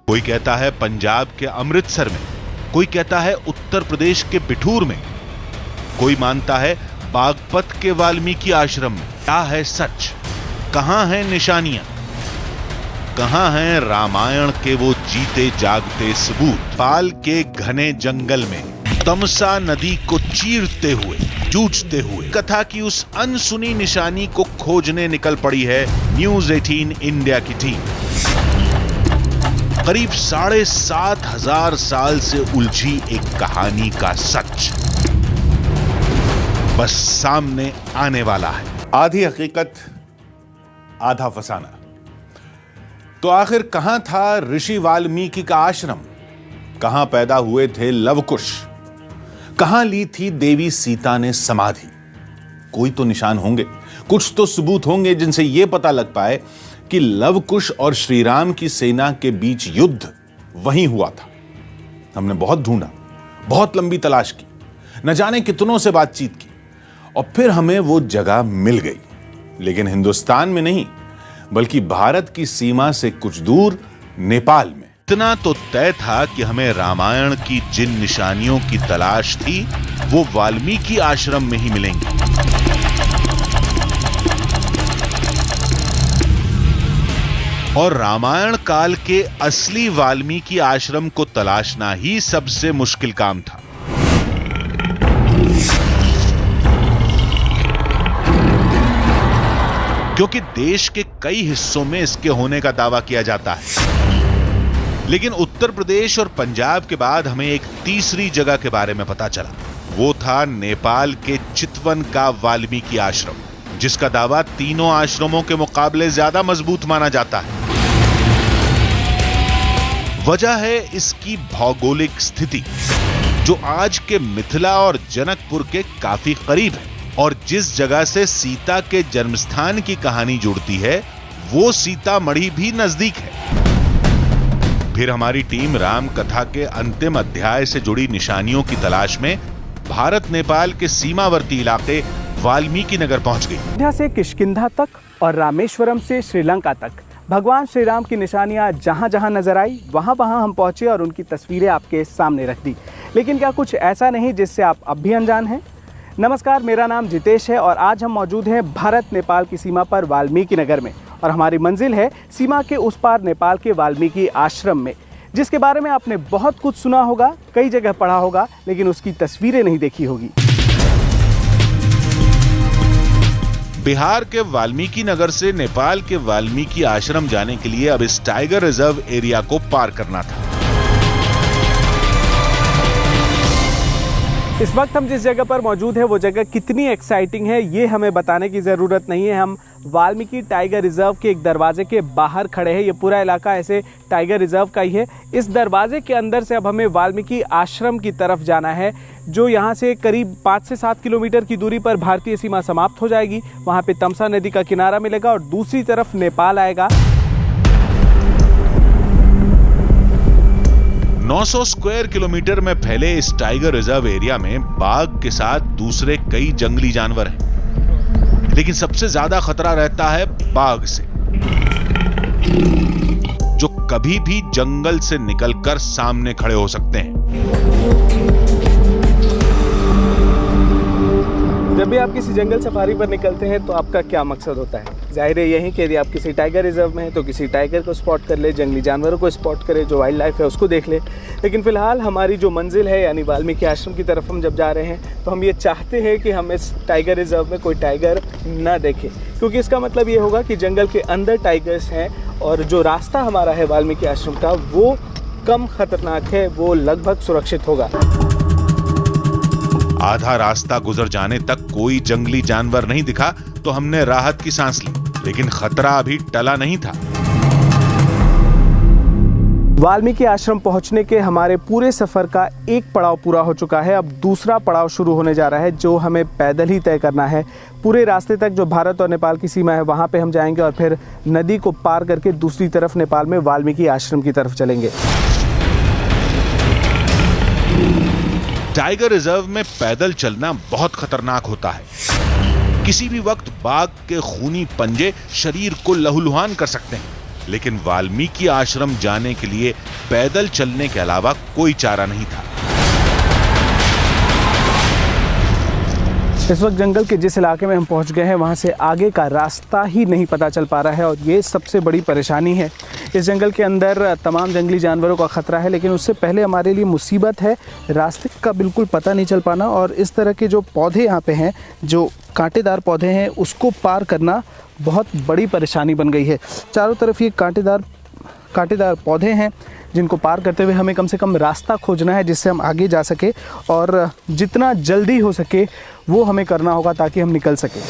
कोई कहता है पंजाब के अमृतसर में, कोई कहता है उत्तर प्रदेश के बिठूर में, कोई मानता है बागपत के वाल्मीकि आश्रम में। क्या है सच? कहां हैं निशानियां? कहां हैं रामायण के वो जीते जागते सबूत? नेपाल के घने जंगल में तमसा नदी को चीरते हुए, जूझते हुए कथा की उस अनसुनी निशानी को खोजने निकल पड़ी है न्यूज 18 इंडिया की टीम। करीब 7,500 साल से उलझी एक कहानी का सच बस सामने आने वाला है। आधी हकीकत आधा फसाना। तो आखिर कहां था ऋषि वाल्मीकि का आश्रम? कहां पैदा हुए थे लवकुश? कहां ली थी देवी सीता ने समाधि? कोई तो निशान होंगे, कुछ तो सबूत होंगे जिनसे यह पता लग पाए कि लवकुश और श्रीराम की सेना के बीच युद्ध वहीं हुआ था। हमने बहुत ढूंढा, बहुत लंबी तलाश की, न जाने कितनों से बातचीत की, और फिर हमें वो जगह मिल गई। लेकिन हिंदुस्तान में नहीं, बल्कि भारत की सीमा से कुछ दूर नेपाल में। इतना तो तय था कि हमें रामायण की जिन निशानियों की तलाश थी वो वाल्मीकि आश्रम में ही मिलेंगी। और रामायण काल के असली वाल्मीकि आश्रम को तलाशना ही सबसे मुश्किल काम था। क्योंकि देश के कई हिस्सों में इसके होने का दावा किया जाता है, लेकिन उत्तर प्रदेश और पंजाब के बाद हमें एक तीसरी जगह के बारे में पता चला। वो था नेपाल के चितवन का वाल्मीकि आश्रम, जिसका दावा तीनों आश्रमों के मुकाबले ज्यादा मजबूत माना जाता है। वजह है इसकी भौगोलिक स्थिति, जो आज के मिथिला और जनकपुर के काफी करीब है, और जिस जगह से सीता के जन्मस्थान की कहानी जुड़ती है वो सीतामढ़ी भी नजदीक है। फिर हमारी टीम राम कथा के अंतिम अध्याय से जुड़ी निशानियों की तलाश में भारत नेपाल के सीमावर्ती इलाके वाल्मीकि नगर पहुंच गई। अयोध्या से किष्किंधा तक और रामेश्वरम से श्रीलंका तक भगवान श्री राम की निशानियां जहां जहां नजर आई वहां वहां हम पहुंचे और उनकी तस्वीरें आपके सामने रख दी। लेकिन क्या कुछ ऐसा नहीं जिससे आप अब भी अनजान हैं? नमस्कार, मेरा नाम जितेश है और आज हम मौजूद हैं भारत नेपाल की सीमा पर वाल्मीकि नगर में, और हमारी मंजिल है सीमा के उस पार नेपाल के वाल्मीकि आश्रम में, जिसके बारे में आपने बहुत कुछ सुना होगा, कई जगह पढ़ा होगा, लेकिन उसकी तस्वीरें नहीं देखी होगी। बिहार के वाल्मीकि नगर से नेपाल के वाल्मीकि आश्रम जाने के लिए अब इस टाइगर रिजर्व एरिया को पार करना था। इस वक्त हम जिस जगह पर मौजूद है वो जगह कितनी एक्साइटिंग है ये हमें बताने की ज़रूरत नहीं है। हम वाल्मीकि टाइगर रिजर्व के एक दरवाजे के बाहर खड़े हैं। ये पूरा इलाका ऐसे टाइगर रिजर्व का ही है। इस दरवाजे के अंदर से अब हमें वाल्मीकि आश्रम की तरफ जाना है, जो यहाँ से करीब 5 से 7 किलोमीटर की दूरी पर भारतीय सीमा समाप्त हो जाएगी। वहाँ पे तमसा नदी का किनारा मिलेगा और दूसरी तरफ नेपाल आएगा। 900 स्क्वायर किलोमीटर में फैले इस टाइगर रिजर्व एरिया में बाघ के साथ दूसरे कई जंगली जानवर हैं, लेकिन सबसे ज्यादा खतरा रहता है बाघ से, जो कभी भी जंगल से निकलकर सामने खड़े हो सकते हैं। जब भी आप किसी जंगल सफारी पर निकलते हैं तो आपका क्या मकसद होता है? जाहिर है यही कि यदि आप किसी टाइगर रिजर्व में हैं तो किसी टाइगर को स्पॉट कर ले, जंगली जानवरों को स्पॉट करे, जो वाइल्ड लाइफ है उसको देख ले। लेकिन फिलहाल हमारी जो मंजिल है यानी वाल्मीकि आश्रम की तरफ हम जब जा रहे हैं तो हम ये चाहते हैं कि हम इस टाइगर रिजर्व में कोई टाइगर ना देखें, क्योंकि इसका मतलब ये होगा कि जंगल के अंदर टाइगर्स हैं और जो रास्ता हमारा है वाल्मीकि आश्रम का वो कम खतरनाक है, वो लगभग सुरक्षित होगा। आधा रास्ता गुजर जाने तक कोई जंगली जानवर नहीं दिखा तो हमने राहत की सांस ली, लेकिन खतरा अभी टला नहीं था। वाल्मीकि आश्रम पहुंचने के हमारे पूरे सफर का एक पड़ाव पूरा हो चुका है। अब दूसरा पड़ाव शुरू होने जा रहा है, जो हमें पैदल ही तय करना है। पूरे रास्ते तक जो भारत और नेपाल की सीमा है वहां पे हम जाएंगे और फिर नदी को पार करके दूसरी तरफ नेपाल में वाल्मीकि आश्रम की तरफ चलेंगे। टाइगर रिजर्व में पैदल चलना बहुत खतरनाक होता है। किसी भी वक्त बाघ के खूनी पंजे शरीर को लहूलुहान कर सकते हैं। लेकिन वाल्मीकि आश्रम जाने के लिए पैदल चलने के अलावा कोई चारा नहीं था। इस वक्त जंगल के जिस इलाके में हम पहुंच गए हैं वहां से आगे का रास्ता ही नहीं पता चल पा रहा है और ये सबसे बड़ी परेशानी है। इस जंगल के अंदर तमाम जंगली जानवरों का खतरा है, लेकिन उससे पहले हमारे लिए मुसीबत है रास्ते का बिल्कुल पता नहीं चल पाना। और इस तरह के जो पौधे यहाँ पे हैं, जो कांटेदार पौधे हैं, उसको पार करना बहुत बड़ी परेशानी बन गई है। चारों तरफ ये कांटेदार पौधे हैं जिनको पार करते हुए हमें कम से कम रास्ता खोजना है जिससे हम आगे जा सके, और जितना जल्दी हो सके वो हमें करना होगा ताकि हम निकल सकें।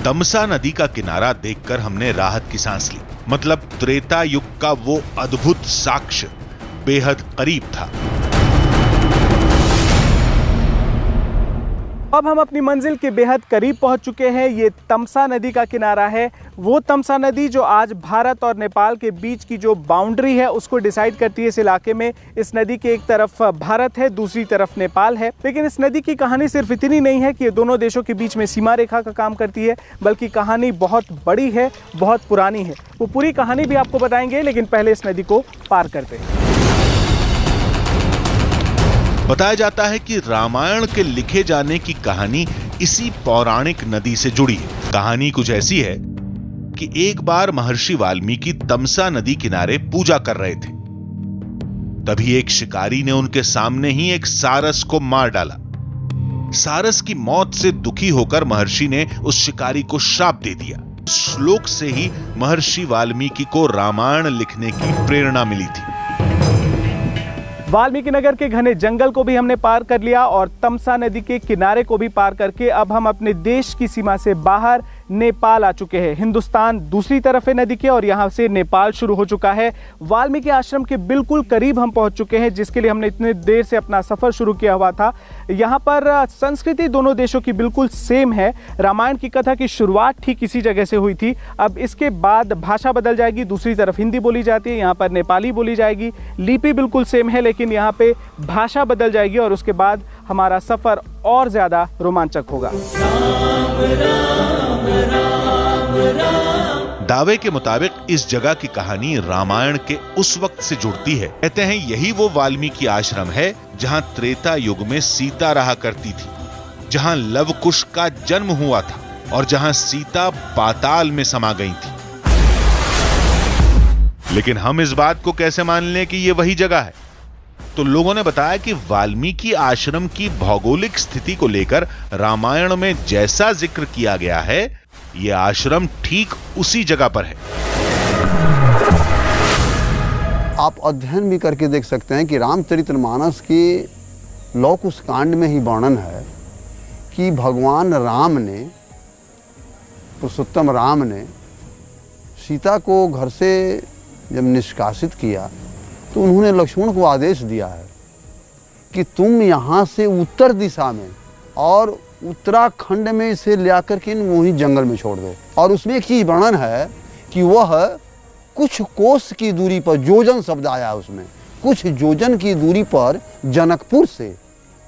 तमसा नदी का किनारा देखकर हमने राहत की सांस ली। मतलब त्रेता युग का वो अद्भुत साक्ष्य बेहद करीब था। अब हम अपनी मंजिल के बेहद करीब पहुंच चुके हैं। ये तमसा नदी का किनारा है, वो तमसा नदी जो आज भारत और नेपाल के बीच की जो बाउंड्री है उसको डिसाइड करती है। इस इलाके में इस नदी के एक तरफ भारत है, दूसरी तरफ नेपाल है। लेकिन इस नदी की कहानी सिर्फ इतनी नहीं है कि ये दोनों देशों के बीच में सीमा रेखा का काम करती है, बल्कि कहानी बहुत बड़ी है, बहुत पुरानी है। वो पूरी कहानी भी आपको बताएंगे, लेकिन पहले इस नदी को पार करते हैं। बताया जाता है कि रामायण के लिखे जाने की कहानी इसी पौराणिक नदी से जुड़ी है। कहानी कुछ ऐसी है कि एक बार महर्षि वाल्मीकि तमसा नदी किनारे पूजा कर रहे थे। तभी एक शिकारी ने उनके सामने ही एक सारस को मार डाला। सारस की मौत से दुखी होकर महर्षि ने उस शिकारी को श्राप दे दिया। श्लोक से ही महर्षि वाल्मीकि को रामायण लिखने की प्रेरणा मिली थी। वाल्मीकि नगर के घने जंगल को भी हमने पार कर लिया और तमसा नदी के किनारे को भी पार करके अब हम अपने देश की सीमा से बाहर नेपाल आ चुके हैं। हिंदुस्तान दूसरी तरफ है नदी के और यहाँ से नेपाल शुरू हो चुका है। वाल्मीकि आश्रम के बिल्कुल करीब हम पहुँच चुके हैं, जिसके लिए हमने इतने देर से अपना सफ़र शुरू किया हुआ था। यहाँ पर संस्कृति दोनों देशों की बिल्कुल सेम है। रामायण की कथा की शुरुआत ठीक इसी जगह से हुई थी। अब इसके बाद भाषा बदल जाएगी, दूसरी तरफ हिंदी बोली जाती है, यहाँ पर नेपाली बोली जाएगी। लिपि बिल्कुल सेम है, लेकिन यहाँ पे भाषा बदल जाएगी और उसके बाद हमारा सफ़र और ज़्यादा रोमांचक होगा। दावे के मुताबिक इस जगह की कहानी रामायण के उस वक्त से जुड़ती है। कहते हैं यही वो वाल्मीकि आश्रम है जहां त्रेता युग में सीता रहा करती थी, जहां लवकुश का जन्म हुआ था और जहां सीता पाताल में समा गई थी। लेकिन हम इस बात को कैसे मान लें कि यह वही जगह है? तो लोगों ने बताया कि वाल्मीकि आश्रम की भौगोलिक स्थिति को लेकर रामायण में जैसा जिक्र किया गया है, यह आश्रम ठीक उसी जगह पर है। आप अध्ययन भी करके देख सकते हैं कि रामचरितमानस के लौकुश कांड में ही वर्णन है कि भगवान राम ने, पुरुषोत्तम राम ने सीता को घर से जब निष्कासित किया तो उन्होंने लक्ष्मण को आदेश दिया है कि तुम यहाँ से उत्तर दिशा में और उत्तराखंड में इसे ले आकर के वहीं जंगल में छोड़ दो। और उसमें एक चीज़ वर्णन है कि वह कुछ कोस की दूरी पर, जोजन शब्द आया उसमें, कुछ जोजन की दूरी पर, जनकपुर से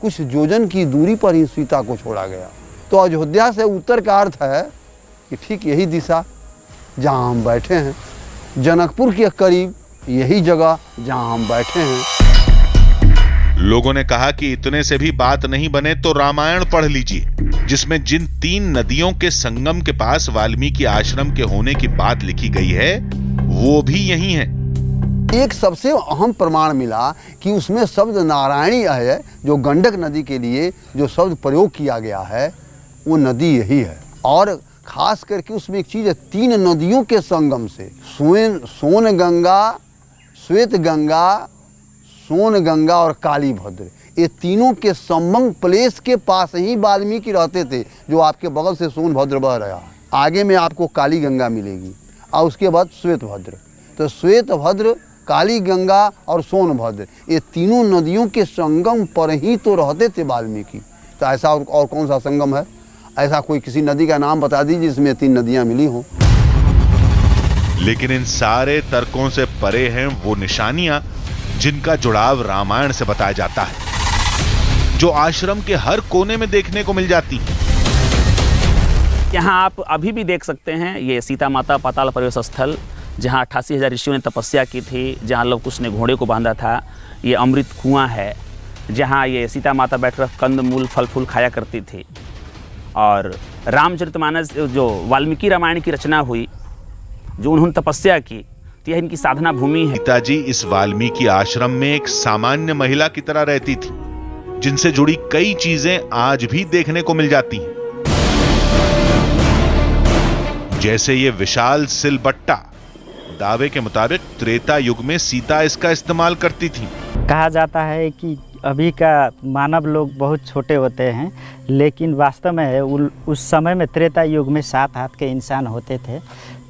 कुछ जोजन की दूरी पर ही सीता को छोड़ा गया। तो अयोध्या से उत्तर का अर्थ है कि ठीक यही दिशा जहाँ हम बैठे हैं, जनकपुर के करीब यही जगह जहां हम बैठे हैं। लोगों ने कहा कि इतने से भी बात नहीं बने तो रामायण पढ़ लीजिए, जिसमें जिन 3 नदियों के संगम के पास वाल्मीकि आश्रम के होने की बात लिखी गई है वो भी यही है। एक सबसे अहम प्रमाण मिला कि उसमें शब्द नारायणी है, जो गंडक नदी के लिए जो शब्द प्रयोग किया गया है वो नदी यही है। और खास करके उसमें एक चीज है, 3 नदियों के संगम से, सोन गंगा, श्वेत गंगा, सोन गंगा और काली भद्र, ये तीनों के संगम प्लेस के पास ही वाल्मीकि रहते थे। जो आपके बगल से सोनभद्र बह रहा है, आगे में आपको काली गंगा मिलेगी और उसके बाद श्वेत भद्र। तो श्वेत भद्र, काली गंगा और सोनभद्र, ये तीनों नदियों के संगम पर ही तो रहते थे वाल्मीकि। तो ऐसा और कौन सा संगम है? ऐसा कोई किसी नदी का नाम बता दीजिए जिसमें 3 नदियां मिली हों। लेकिन इन सारे तर्कों से परे हैं वो निशानियां जिनका जुड़ाव रामायण से बताया जाता है, जो आश्रम के हर कोने में देखने को मिल जाती हैं। यहाँ आप अभी भी देख सकते हैं, ये सीता माता पाताल प्रवेश स्थल, जहाँ 88,000 ऋषियों ने तपस्या की थी, जहाँ लव कुश ने घोड़े को बांधा था। ये अमृत कुआं है, जहाँ ये सीता माता बैठकर कंद मूल फल फूल खाया करती थी। और रामचरितमानस जो वाल्मीकि रामायण की रचना हुई, जो उन्होंने तपस्या की, तो यह इनकी साधना भूमि है। सीता जी इस वाल्मीकि आश्रम में एक सामान्य महिला की तरह रहती थी, जिनसे जुड़ी कई चीजें आज भी देखने को मिल जाती हैं। जैसे ये विशाल सिलबट्टा, दावे के मुताबिक त्रेता युग में सीता इसका इस्तेमाल करती थी। कहा जाता है कि अभी का मानव लोग बहुत छोटे होते हैं, लेकिन वास्तव में उस समय में त्रेता युग में 7 हाथ के इंसान होते थे।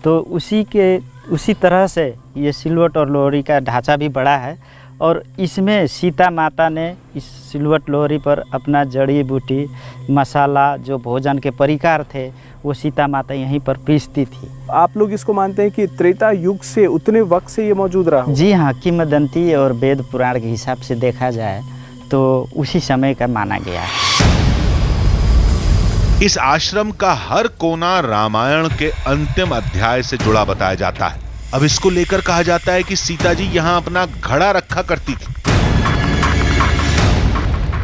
तो उसी तरह से ये सिलवट और लोहरी का ढांचा भी बड़ा है, और इसमें सीता माता ने इस सिलवट लोहरी पर अपना जड़ी बूटी मसाला, जो भोजन के परिकार थे, वो सीता माता यहीं पर पीसती थी। आप लोग इसको मानते हैं कि त्रेता युग से, उतने वक्त से ये मौजूद रहा? जी हाँ, किंवदंती और वेद पुराण के हिसाब से देखा जाए तो उसी समय का माना गया है। इस आश्रम का हर कोना रामायण के अंतिम अध्याय से जुड़ा बताया जाता है। अब इसको लेकर कहा जाता है कि सीता जी यहां अपना घड़ा रखा करती थी।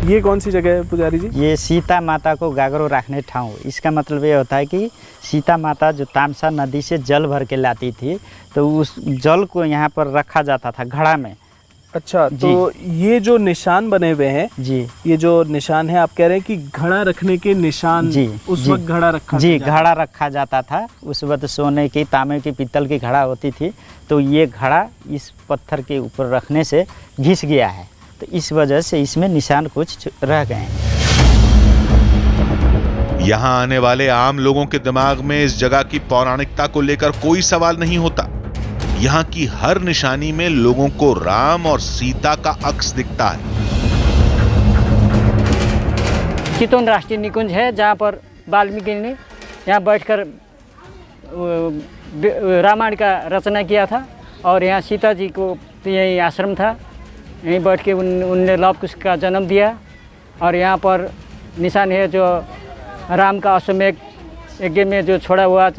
ये कौन सी जगह है पुजारी जी? ये सीता माता को गागरो रखने ठाव। इसका मतलब ये होता है कि सीता माता जो तामसा नदी से जल भर के लाती थी, तो उस जल को यहाँ पर रखा जाता था घड़ा में। अच्छा, तो ये जो निशान बने हुए हैं जी, ये जो निशान है, आप कह रहे हैं कि घड़ा रखने के निशान जी, उस वक्त घड़ा रखा जी, घड़ा रखा जाता था। उस वक्त सोने की, तांबे की, पीतल की घड़ा होती थी। तो ये घड़ा इस पत्थर के ऊपर रखने से घिस गया है, तो इस वजह से इसमें निशान कुछ रह गए हैं। यहां आने वाले आम लोगों के दिमाग में इस जगह की पौराणिकता को लेकर कोई सवाल नहीं होता। यहां की हर निशानी में लोगों को राम और सीता का अक्स दिखता है। चितौन राष्ट्रीय निकुंज है, जहां पर वाल्मीकि ने यहाँ बैठकर रामायण का रचना किया था, और यहाँ सीता जी को यही आश्रम था, यहीं बैठ के उनने लव कुश का जन्म दिया। और यहाँ पर निशान है जो राम का अश्वमेध यज्ञ में जो छोड़ा हुआ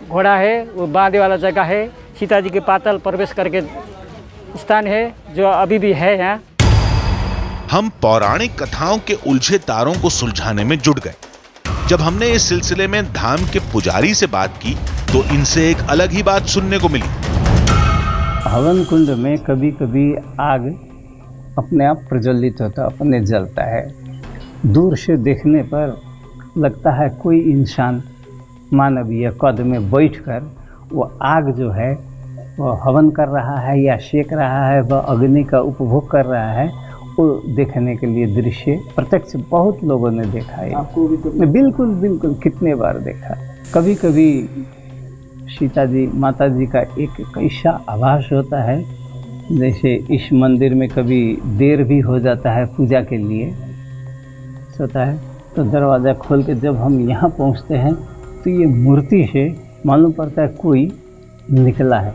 घोड़ा है, वो बांधे वाला जगह है। सीता जी के पाताल प्रवेश करके स्थान है, जो अभी भी है यहाँ। हम पौराणिक कथाओं के उलझे तारों को सुलझाने में जुट गए। जब हमने इस सिलसिले में धाम के पुजारी से बात की, तो इनसे एक अलग ही बात सुनने को मिली। हवन कुंड में कभी कभी आग अपने आप प्रज्वलित होता, अपने जलता है। दूर से देखने पर लगता है कोई इंसान मानवीय कद में बैठकर वो आग जो है वो हवन कर रहा है या सेक रहा है, वह अग्नि का उपभोग कर रहा है। वो देखने के लिए दृश्य प्रत्यक्ष बहुत लोगों ने देखा है। आपको भी तो? बिल्कुल बिल्कुल, कितने बार देखा। कभी कभी सीता जी, माता जी का एक ऐसा आभास होता है, जैसे इस मंदिर में कभी देर भी हो जाता है पूजा के लिए होता है, तो दरवाज़ा खोल के जब हम यहाँ पहुँचते हैं तो ये मूर्ति से मालूम पड़ता है कोई निकला है।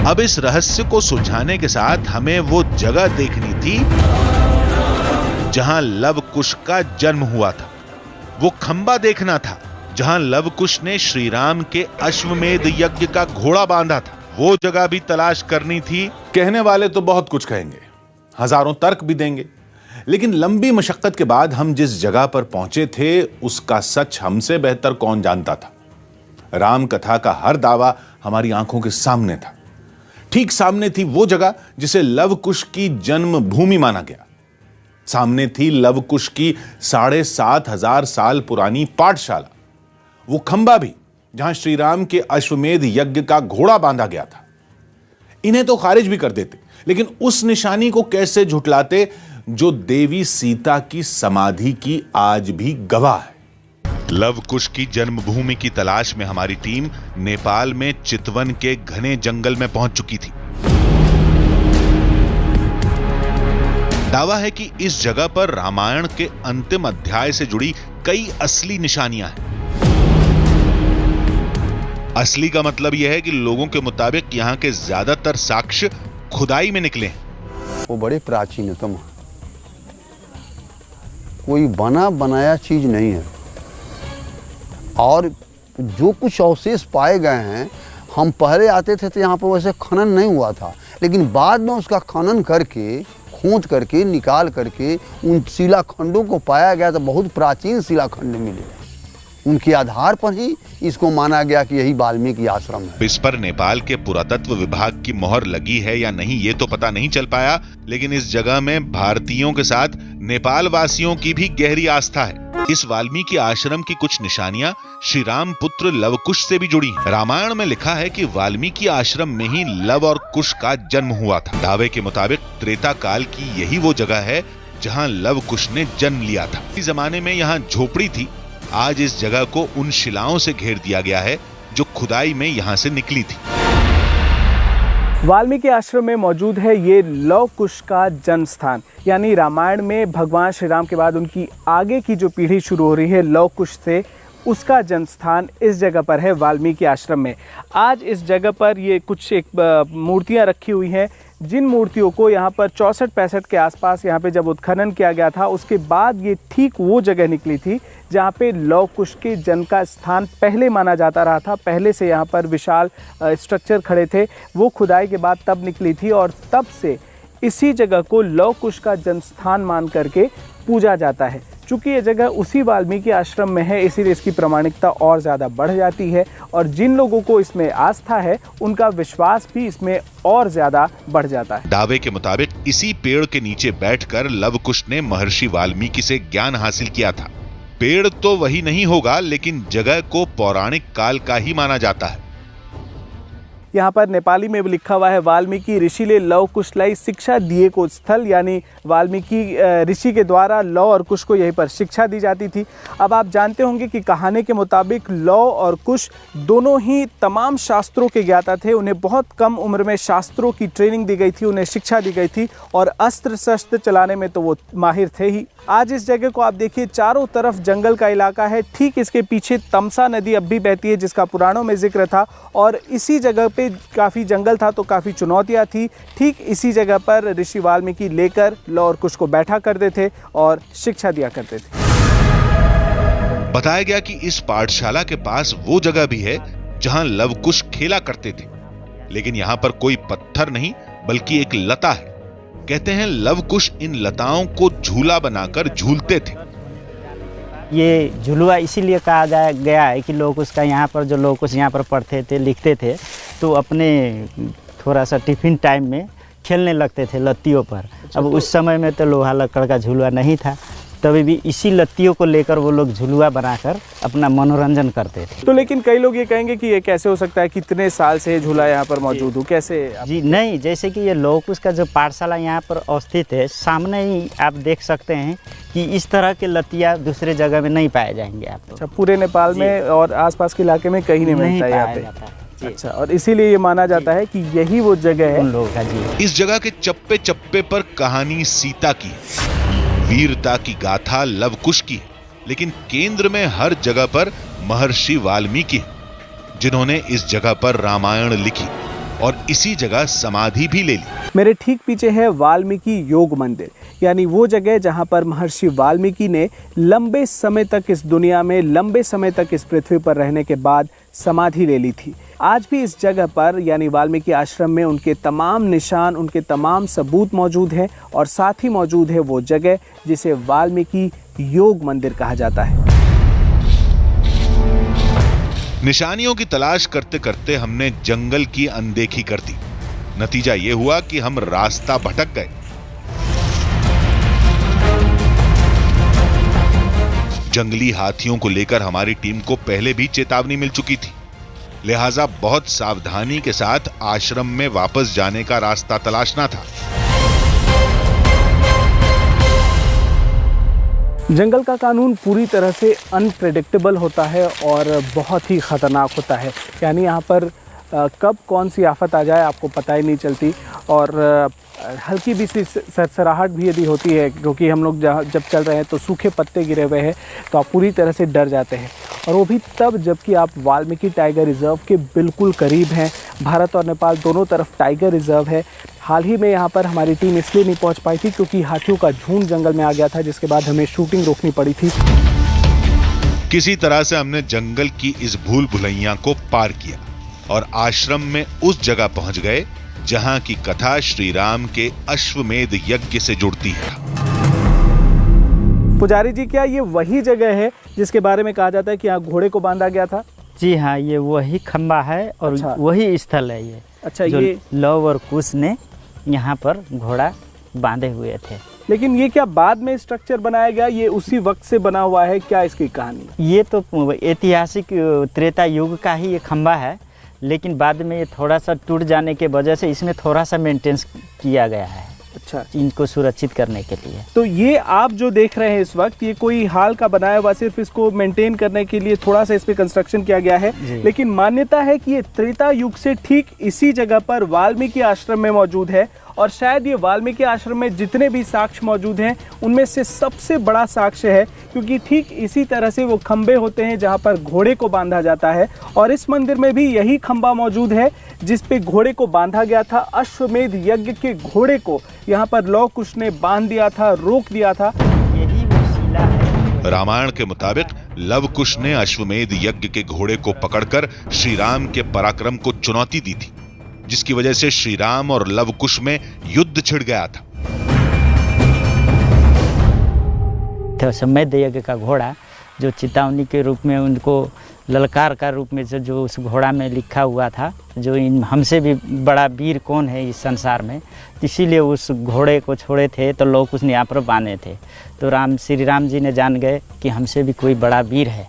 अब इस रहस्य को सुलझाने के साथ हमें वो जगह देखनी थी जहां लव कुश का जन्म हुआ था। वो खंबा देखना था जहां लव कुश ने श्री राम के अश्वमेध यज्ञ का घोड़ा बांधा था। वो जगह भी तलाश करनी थी। कहने वाले तो बहुत कुछ कहेंगे, हजारों तर्क भी देंगे, लेकिन लंबी मशक्कत के बाद हम जिस जगह पर पहुंचे थे उसका सच हमसे बेहतर कौन जानता था। राम कथा का हर दावा हमारी आंखों के सामने था। ठीक सामने थी वो जगह जिसे लव कुश की जन्म भूमि माना गया। सामने थी लव कुश की 7,500 साल पुरानी पाठशाला, वो खंबा भी जहां श्री राम के अश्वमेध यज्ञ का घोड़ा बांधा गया था। इन्हें तो खारिज भी कर देते, लेकिन उस निशानी को कैसे झुटलाते जो देवी सीता की समाधि की आज भी गवाह है। लव कुश की जन्मभूमि की तलाश में हमारी टीम नेपाल में चितवन के घने जंगल में पहुंच चुकी थी। दावा है कि इस जगह पर रामायण के अंतिम अध्याय से जुड़ी कई असली निशानियां हैं। असली का मतलब यह है कि लोगों के मुताबिक यहां के ज्यादातर साक्ष्य खुदाई में निकले हैं। वो बड़े प्राचीनतम कोई बना बनाया चीज़ नहीं है। और जो कुछ अवशेष पाए गए हैं, हम पहले आते थे तो यहाँ पर वैसे खनन नहीं हुआ था, लेकिन बाद में उसका खनन करके, खोद करके, निकाल करके उन शिलाखंडों को पाया गया तो बहुत प्राचीन शिलाखंड मिले। उनके आधार पर ही इसको माना गया कि यही वाल्मीकि आश्रम है। इस पर नेपाल के पुरातत्व विभाग की मोहर लगी है या नहीं ये तो पता नहीं चल पाया, लेकिन इस जगह में भारतीयों के साथ नेपाल वासियों की भी गहरी आस्था है। इस वाल्मीकि आश्रम की कुछ निशानियां श्री राम पुत्र लवकुश से भी जुड़ी हैं। रामायण में लिखा है कि वाल्मीकि आश्रम में ही लव और कुश का जन्म हुआ था। दावे के मुताबिक त्रेता काल की यही वो जगह है जहां लवकुश ने जन्म लिया था। इस जमाने में यहाँ झोपड़ी थी। आज इस जगह को उन शिलाओं से घेर दिया गया है जो खुदाई में यहाँ से निकली थी। वाल्मीकि आश्रम में मौजूद है ये लव कुश का जन्म स्थान, यानी रामायण में भगवान श्री राम के बाद उनकी आगे की जो पीढ़ी शुरू हो रही है लव कुश से, उसका जन्म स्थान इस जगह पर है वाल्मीकि आश्रम में। आज इस जगह पर ये कुछ एक मूर्तियां रखी हुई हैं, जिन मूर्तियों को यहाँ पर 64-65 के आसपास यहाँ पे जब उत्खनन किया गया था, उसके बाद ये ठीक वो जगह निकली थी जहाँ पे लव कुश के जन्म का स्थान पहले माना जाता रहा था। पहले से यहाँ पर विशाल स्ट्रक्चर खड़े थे, वो खुदाई के बाद तब निकली थी और तब से इसी जगह को लव कुश का जन्म स्थान मान करके पूजा जाता है। चूँकि ये जगह उसी वाल्मीकि आश्रम में है, इसीलिए इसकी प्रामाणिकता और ज़्यादा बढ़ जाती है और जिन लोगों को इसमें आस्था है उनका विश्वास भी इसमें और ज़्यादा बढ़ जाता है। दावे के मुताबिक इसी पेड़ के नीचे बैठकर लवकुश ने महर्षि वाल्मीकि से ज्ञान हासिल किया था। पेड़ तो वही नहीं होगा, लेकिन जगह को पौराणिक काल का ही माना जाता है। यहाँ पर नेपाली में भी लिखा हुआ है वाल्मीकि ऋषि ले लव कुश लाई शिक्षा दिए को स्थल, यानी वाल्मीकि ऋषि के द्वारा लव और कुश को यहीं पर शिक्षा दी जाती थी। अब आप जानते होंगे कि कहानी के मुताबिक लव और कुश दोनों ही तमाम शास्त्रों के ज्ञाता थे। उन्हें बहुत कम उम्र में शास्त्रों की ट्रेनिंग दी गई थी, उन्हें शिक्षा दी गई थी और अस्त्र शस्त्र चलाने में तो वो माहिर थे ही। आज इस जगह को आप देखिए, चारों तरफ जंगल का इलाका है। ठीक इसके पीछे तमसा नदी अब भी बहती है, जिसका पुराणों में जिक्र था, और इसी जगह पे काफ़ी जंगल था तो काफ़ी चुनौतियां थी। ठीक इसी जगह पर ऋषि वाल्मीकि लेकर लव और कुश को बैठा करते थे और शिक्षा दिया करते थे। बताया गया कि इस पाठशाला के पास वो जगह भी है जहां लवकुश खेला करते थे, लेकिन यहाँ पर कोई पत्थर नहीं बल्कि एक लता है। कहते हैं लवकुश इन लताओं को झूला बनाकर झूलते थे। ये झुलुआ इसीलिए कहा गया है कि लोग उसका यहाँ पर जो लोग कुछ यहाँ पर पढ़ते थे, लिखते थे, तो अपने थोड़ा सा टिफिन टाइम में खेलने लगते थे लत्तियों पर। अब उस समय में तो लोहा लकड़ का झुलुआ नहीं था, तभी भी इसी लत्तियों को लेकर वो लोग झुलुआ बनाकर अपना मनोरंजन करते थे। तो लेकिन कई लोग ये कहेंगे कि ये कैसे हो सकता है, कितने साल से झूला यहाँ पर मौजूद हो, कैसे? जी नहीं, जैसे कि ये लव कुश का जो पाठशाला यहाँ पर अवस्थित है, सामने ही आप देख सकते हैं कि इस तरह के लत्तियाँ दूसरे जगह में नहीं पाए जाएंगे आपको। अच्छा, पूरे नेपाल में और आसपास के इलाके में कहीं नहीं मिलता है यहाँ पे। अच्छा, और इसीलिए ये माना जाता है कि यही वो जगह है उन लोगों का। जी, इस जगह के चप्पे चप्पे पर कहानी सीता की है, वीरता की गाथा लवकुश की है, लेकिन केंद्र में हर जगह पर महर्षि वाल्मीकि है, जिन्होंने इस जगह पर रामायण लिखी और इसी जगह समाधि भी ले ली। मेरे ठीक पीछे है वाल्मीकि योग मंदिर, यानी वो जगह जहां पर महर्षि वाल्मीकि ने लंबे समय तक इस दुनिया में, लंबे समय तक इस पृथ्वी पर रहने के बाद समाधि ले ली थी। आज भी इस जगह पर यानी वाल्मीकि आश्रम में उनके तमाम निशान, उनके तमाम सबूत मौजूद हैं और साथ ही मौजूद है वो जगह जिसे वाल्मीकि योग मंदिर कहा जाता है। निशानियों की तलाश करते करते हमने जंगल की अनदेखी कर दी। नतीजा ये हुआ कि हम रास्ता भटक गए। जंगली हाथियों को लेकर हमारी टीम को पहले भी चेतावनी मिल चुकी थी, लिहाजा बहुत सावधानी के साथ आश्रम में वापस जाने का रास्ता तलाशना था। जंगल का कानून पूरी तरह से अनप्रेडिक्टेबल होता है और बहुत ही ख़तरनाक होता है, यानी यहाँ पर कब कौन सी आफत आ जाए आपको पता ही नहीं चलती। और हल्की भी सी सरसराहट भी यदि होती है, क्योंकि हम लोग जब चल रहे हैं तो सूखे पत्ते गिरे हुए हैं, तो आप पूरी तरह से डर जाते हैं। और वो भी तब जबकि आप वाल्मीकि टाइगर रिज़र्व के बिल्कुल करीब हैं। भारत और नेपाल दोनों तरफ टाइगर रिज़र्व है। हाल ही में यहाँ पर हमारी टीम इसलिए नहीं पहुँच पाई थी क्योंकि हाथियों का झुंड जंगल में आ गया था, जिसके बाद हमें शूटिंग रोकनी पड़ी थी। किसी तरह से हमने जंगल की इस भूल भुलैया को पार किया और आश्रम में उस जगह पहुंच गए जहां की कथा श्री राम के अश्वमेध यज्ञ से जुड़ती है। पुजारी जी, क्या ये वही जगह है जिसके बारे में कहा जाता है कि यहाँ घोड़े को बांधा गया था? जी हाँ, ये वही खंबा है और अच्छा। वही स्थल है ये। अच्छा, जो ये लव और कुश ने यहाँ पर घोड़ा बांधे हुए थे। लेकिन ये क्या बाद में स्ट्रक्चर बनाया गया, ये उसी वक्त से बना हुआ है? क्या इसकी कहानी? ये तो ऐतिहासिक त्रेता युग का ही ये खंबा है, लेकिन बाद में ये थोड़ा सा टूट जाने के वजह से इसमें थोड़ा सा मेंटेनेंस किया गया है। अच्छा, इनको सुरक्षित करने के लिए। तो ये आप जो देख रहे हैं इस वक्त, ये कोई हाल का बनाया हुआ, सिर्फ इसको मेंटेन करने के लिए थोड़ा सा इस पे कंस्ट्रक्शन किया गया है। लेकिन मान्यता है कि ये त्रेता युग से ठीक इसी जगह पर वाल्मीकि आश्रम में मौजूद है और शायद ये वाल्मीकि आश्रम में जितने भी साक्ष्य मौजूद हैं उनमें से सबसे बड़ा साक्ष्य है, क्योंकि ठीक इसी तरह से वो खंबे होते हैं जहाँ पर घोड़े को बांधा जाता है। और इस मंदिर में भी यही खंबा मौजूद है जिस पे घोड़े को बांधा गया था। अश्वमेध यज्ञ के घोड़े को यहाँ पर लव कुश ने बांध दिया था, रोक दिया था। यही वो शिला है। रामायण के मुताबिक लव कुश ने अश्वमेध यज्ञ के घोड़े को पकड़कर श्री राम के पराक्रम को चुनौती दी थी, जिसकी वजह से श्री राम और लव कुश में युद्ध छिड़ गया था। अश्वमेध यज्ञ का घोड़ा जो चेतावनी के रूप में, उनको ललकार का रूप में जो उस घोड़ा में लिखा हुआ था, जो इन हमसे भी बड़ा वीर कौन है इस संसार में, इसीलिए उस घोड़े को छोड़े थे तो लोग उसने यहाँ पर बांधे थे। तो श्री राम जी ने जान गए कि हमसे भी कोई बड़ा वीर है,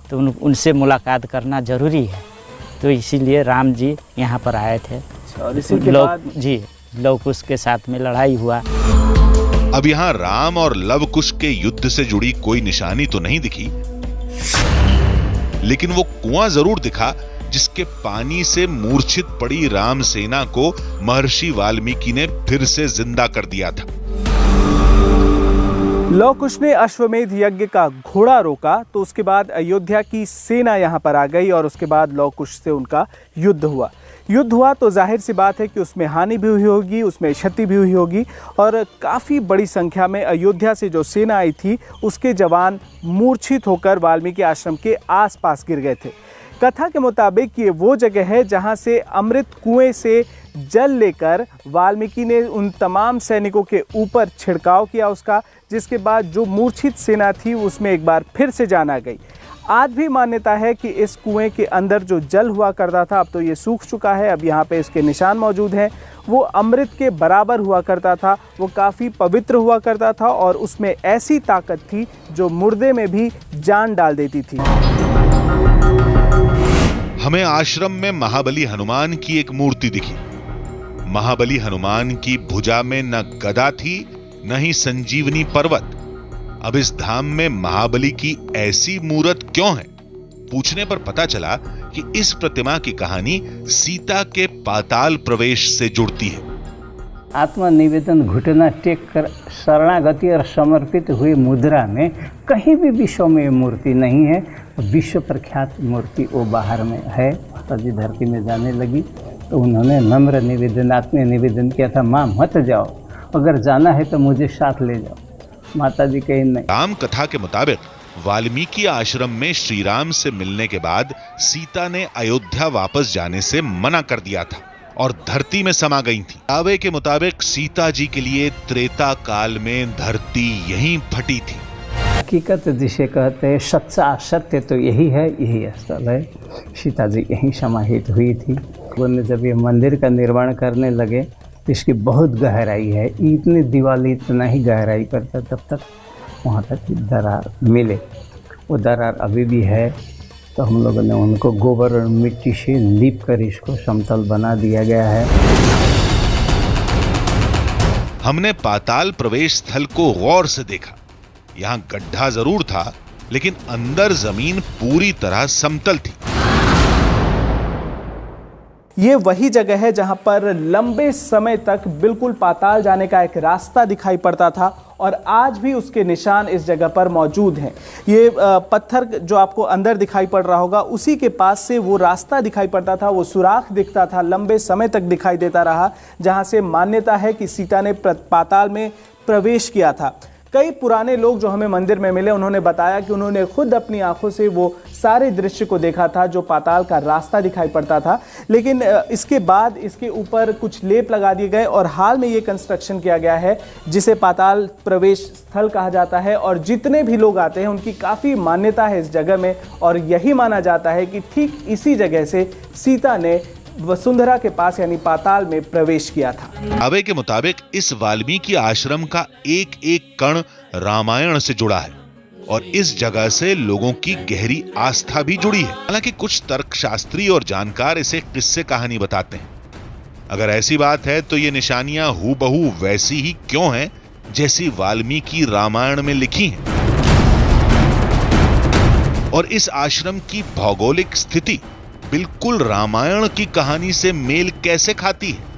तो उनसे मुलाकात करना जरूरी है, तो इसीलिए राम जी यहाँ पर आए थे। और इसी के बाद लव कुश के साथ में लड़ाई हुआ। अब यहाँ राम और लव कुश के युद्ध से जुड़ी कोई निशानी तो नहीं दिखी, लेकिन वो कुआं जरूर दिखा जिसके पानी से मूर्छित पड़ी राम सेना को महर्षि वाल्मीकि ने फिर से जिंदा कर दिया था। लव कुश ने अश्वमेध यज्ञ का घोड़ा रोका तो उसके बाद अयोध्या की सेना यहाँ पर आ गई और उसके बाद लव कुश से उनका युद्ध हुआ तो जाहिर सी बात है कि उसमें हानि भी हुई होगी, उसमें क्षति भी हुई होगी और काफ़ी बड़ी संख्या में अयोध्या से जो सेना आई थी उसके जवान मूर्छित होकर वाल्मीकि आश्रम के आसपास गिर गए थे। कथा के मुताबिक ये वो जगह है जहाँ से अमृत कुएं से जल लेकर वाल्मीकि ने उन तमाम सैनिकों के ऊपर छिड़काव किया उसका, जिसके बाद जो मूर्छित सेना थी उसमें एक बार फिर से जान आ गई। आज भी मान्यता है कि इस कुएं के अंदर जो जल हुआ करता था, अब तो ये सूख चुका है, अब यहाँ पे इसके निशान मौजूद हैं, वो अमृत के बराबर हुआ करता था, वो काफ़ी पवित्र हुआ करता था और उसमें ऐसी ताकत थी जो मुर्दे में भी जान डाल देती थी। हमें आश्रम में महाबली हनुमान की एक मूर्ति दिखी। महाबली हनुमान की भुजा में न गदा थी न ही संजीवनी पर्वत। अब इस धाम में महाबली की ऐसी मूरत क्यों है? पूछने पर पता चला कि इस प्रतिमा की कहानी सीता के पाताल प्रवेश से जुड़ती है। आत्मनिवेदन, घुटना टेक कर शरणागति और समर्पित हुई मुद्रा में कहीं भी विश्व में मूर्ति नहीं है। विश्व प्रख्यात मूर्ति वो बाहर में है। माता जी धरती में जाने लगी तो उन्होंने नम्र निवेदन, आत्मीय निवेदन किया था, माँ मत जाओ, अगर जाना है तो मुझे साथ ले जाओ। माता जी कहीं नहीं। राम कथा के मुताबिक वाल्मीकि आश्रम में श्री राम से मिलने के बाद सीता ने अयोध्या वापस जाने से मना कर दिया था और धरती में समा गई थी। दावे के मुताबिक सीता जी के लिए त्रेता काल में धरती यहीं फटी थी। हकीकत जिसे कहते हैं, सच्चा सत्य तो यही है, यही स्थल है। सीता जी यहीं समाहित हुई थी। उन्होंने जब ये मंदिर का निर्माण करने लगे तो इसकी बहुत गहराई है, इतनी दीवाली इतना ही गहराई करता तब तक वहाँ तक दरार मिले। वो दरार अभी भी है, तो हम लोगों ने उनको गोबर और मिट्टी से लीप कर इसको समतल बना दिया गया है। हमने पाताल प्रवेश स्थल को गौर से देखा। यहाँ गड्ढा जरूर था, लेकिन अंदर जमीन पूरी तरह समतल थी। ये वही जगह है जहां पर लंबे समय तक बिल्कुल पाताल जाने का एक रास्ता दिखाई पड़ता था और आज भी उसके निशान इस जगह पर मौजूद हैं। ये पत्थर जो आपको अंदर दिखाई पड़ रहा होगा, उसी के पास से वो रास्ता दिखाई पड़ता था, वो सुराख दिखता था, लंबे समय तक दिखाई देता रहा, जहां से मान्यता है कि सीता ने पाताल में प्रवेश किया था। कई पुराने लोग जो हमें मंदिर में मिले, उन्होंने बताया कि उन्होंने खुद अपनी आंखों से वो सारे दृश्य को देखा था, जो पाताल का रास्ता दिखाई पड़ता था। लेकिन इसके बाद इसके ऊपर कुछ लेप लगा दिए गए और हाल में ये कंस्ट्रक्शन किया गया है, जिसे पाताल प्रवेश स्थल कहा जाता है। और जितने भी लोग आते हैं उनकी काफ़ी मान्यता है इस जगह में, और यही माना जाता है कि ठीक इसी जगह से सीता ने वसुंधरा के पास यानी पाताल में प्रवेश किया था। दावे के मुताबिक इस वाल्मीकि आश्रम का एक एक कण रामायण से जुड़ा है और इस जगह से लोगों की गहरी आस्था भी जुड़ी है। हालांकि कुछ तर्कशास्त्री और जानकार इसे किस्से कहानी बताते हैं। अगर ऐसी बात है तो ये निशानियां हूबहू वैसी ही क्यों हैं जैसी वाल्मीकि रामायण में लिखी हैं? और इस आश्रम की भौगोलिक स्थिति बिल्कुल रामायण की कहानी से मेल कैसे खाती है?